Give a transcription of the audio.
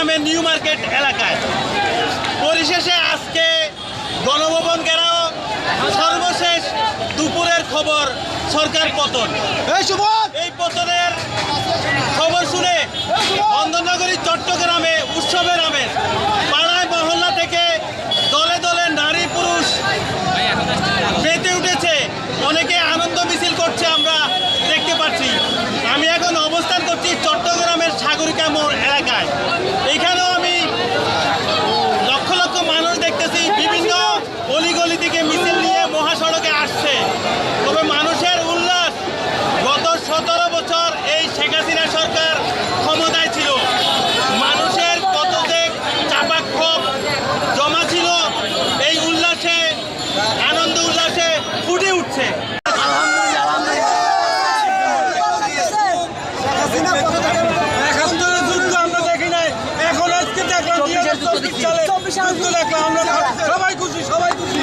চট্টগ্রামের new market এলাকায়। পরিশেষে আজকে গণভবন ঘেরাও, সর্বশেষ দুপুরের খবর সরকার পতন। এই পতনের খবর শুনে বন্দরনগরী চট্টগ্রামে উৎসবের আমেজ। পাড়ায় মহল্লা থেকে দলে দলে নারী পুরুষ মেতে উঠেছে, অনেকে আনন্দ মিছিল করছে, আমরা দেখতে পাচ্ছি। আমি এখন অবস্থান করছি চট্টগ্রামের সাগরিকা মোড় এলাকায়। এখানেও আমি লক্ষ লক্ষ মানুষ দেখতেছি, বিভিন্ন অলিগলি থেকে মিছিল নিয়ে মহাসড়কে আসছে। তবে মানুষের উল্লাস, গত 17 বছর এই শেখ হাসিনা সরকার ক্ষমতায় ছিল, মানুষের কত যে চাপা ক্ষোভ জমা ছিল, এই উল্লাসে, আনন্দ উল্লাসে ফুটে উঠছে। সবাই খুশি, সবাই খুশি।